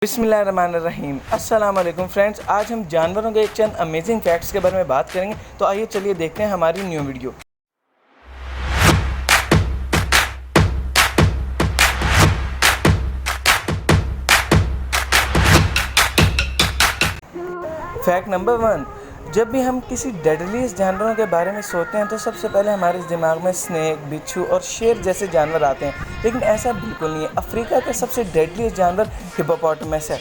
बिस्मिल्लाहिर्रहमानिर्रहीम। अस्सलाम वालेकुम फ्रेंड्स, आज हम जानवरों के चंद अमेजिंग फैक्ट्स के बारे में बात करेंगे। तो आइए चलिए देखते हैं हमारी न्यू वीडियो। फैक्ट नंबर 1, जब भी हम किसी डेडलीस्ट जानवरों के बारे में सोचते हैं तो सबसे पहले हमारे दिमाग में स्नेक, बिच्छू और शेर जैसे जानवर आते हैं, लेकिन ऐसा बिल्कुल नहीं है। अफ्रीका का सबसे डेडलीस्ट जानवर हिप्पोपोटामस है।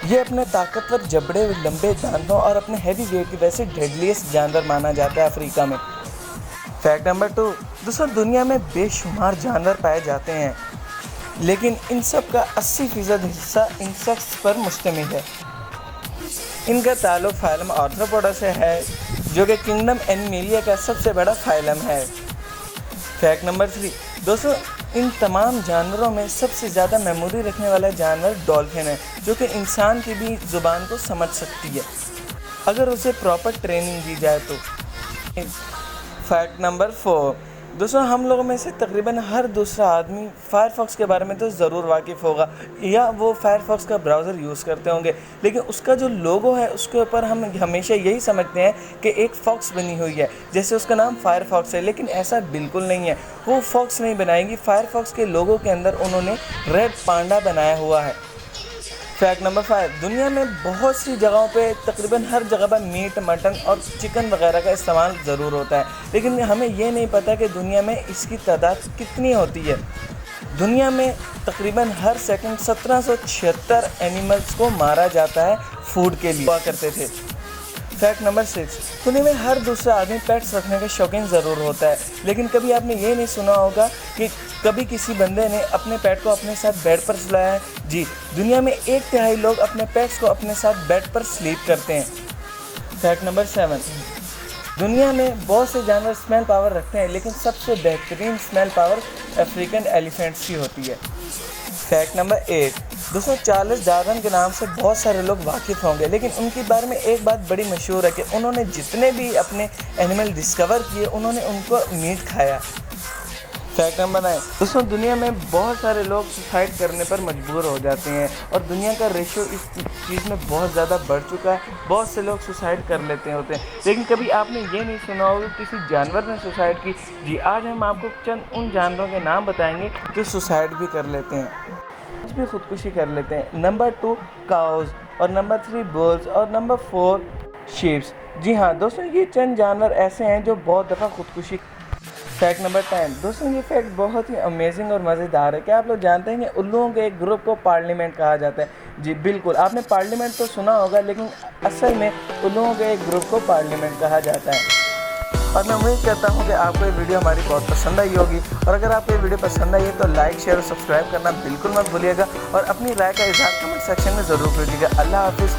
ये अपने ताकतवर जबड़े, लंबे दांतों और अपने हैवी वेट की वजह से डेडलीस्ट जानवर माना जाता है अफ्रीका में। फैक्ट नंबर 2, दोस्तों दुनिया में बेशुमार जानवर पाए जाते हैं, लेकिन इन सब का 80% हिस्सा इंसेक्ट्स पर मुश्तमिल है। इनका ताल्लुक फाइलम आर्थ्रोपोडा से है, जो कि किंगडम एनिमलिया का सबसे बड़ा फाइलम है। फैक्ट नंबर 3, दोस्तों इन तमाम जानवरों में सबसे ज़्यादा मेमोरी रखने वाला जानवर डॉल्फिन है, जो कि इंसान की भी ज़ुबान को समझ सकती है अगर उसे प्रॉपर ट्रेनिंग दी जाए तो। फैक्ट नंबर 4, दोस्तों हम लोगों में से तकरीबन हर दूसरा आदमी फायरफॉक्स के बारे में तो ज़रूर वाकिफ़ होगा, या वो फायरफॉक्स का ब्राउज़र यूज़ करते होंगे, लेकिन उसका जो लोगो है उसके ऊपर हम हमेशा यही समझते हैं कि एक फॉक्स बनी हुई है, जैसे उसका नाम फायरफॉक्स है, लेकिन ऐसा बिल्कुल नहीं है। वो फॉक्स नहीं बनाएंगी, फायरफॉक्स के लोगो के अंदर उन्होंने रेड पांडा बनाया हुआ है। फैक्ट नंबर 5, दुनिया में बहुत सी जगहों पे तकरीबन हर जगह पर मीट, मटन और चिकन वगैरह का इस्तेमाल ज़रूर होता है, लेकिन हमें ये नहीं पता कि दुनिया में इसकी तादाद कितनी होती है। दुनिया में तकरीबन हर सेकंड 1776 एनिमल्स को मारा जाता है फूड के लिए हुआ करते थे। फैक्ट नंबर 6, दुनिया में हर दूसरा आदमी पेट्स रखने का शौकीन ज़रूर होता है, लेकिन कभी आपने ये नहीं सुना होगा कि कभी किसी बंदे ने अपने पेट को अपने साथ बेड पर सुलाया है। जी, दुनिया में 1/3 लोग अपने पेट्स को अपने साथ बेड पर स्लीप करते हैं। फैक्ट नंबर 7, दुनिया में बहुत से जानवर स्मेल पावर रखते हैं, लेकिन सबसे बेहतरीन स्मेल पावर अफ्रीकन एलिफेंट्स की होती है। फैक्ट नंबर 8, दोस्तों चार्ल्स डार्विन के नाम से बहुत सारे लोग वाकिफ़ होंगे, लेकिन उनके बारे में एक बात बड़ी मशहूर है कि उन्होंने जितने भी अपने एनिमल डिस्कवर किए उन्होंने उनको मीट खाया। फैक्ट नंबर 9, दोस्तों दुनिया में बहुत सारे लोग सुसाइड करने पर मजबूर हो जाते हैं और दुनिया का रेशो इस चीज़ में बहुत ज़्यादा बढ़ चुका है। बहुत से लोग सुसाइड कर लेते होते हैं, लेकिन कभी आपने ये नहीं सुना होगा किसी जानवर ने सुसाइड की। जी, आज हम आपको चंद उन जानवरों के नाम बताएंगे जो सुसाइड भी कर लेते हैं, आज भी खुदकुशी कर लेते हैं। नंबर 2 काउज, और नंबर 3 बुल्स, और नंबर 4 शीप्स। जी हाँ दोस्तों, ये चंद जानवर ऐसे हैं जो बहुत दफ़ा खुदकुशी। फैक्ट नंबर 10, दोस्तों ये फैक्ट बहुत ही अमेजिंग और मज़ेदार है। क्या आप लोग जानते हैं कि उल्लुओं के एक ग्रुप को पार्लियामेंट कहा जाता है? जी बिल्कुल, आपने पार्लियामेंट तो सुना होगा, लेकिन असल में उल्लुओं के एक ग्रुप को पार्लियामेंट कहा जाता है। और मैं उम्मीद करता हूँ कि आपको ये वीडियो हमारी बहुत पसंद आई होगी, और अगर आपको ये वीडियो पसंद आई है तो लाइक, शेयर और सब्सक्राइब करना बिल्कुल मत भूलिएगा, और अपनी राय का इज़हार कमेंट सेक्शन में ज़रूर कीजिएगा। अल्लाह हाफिज़।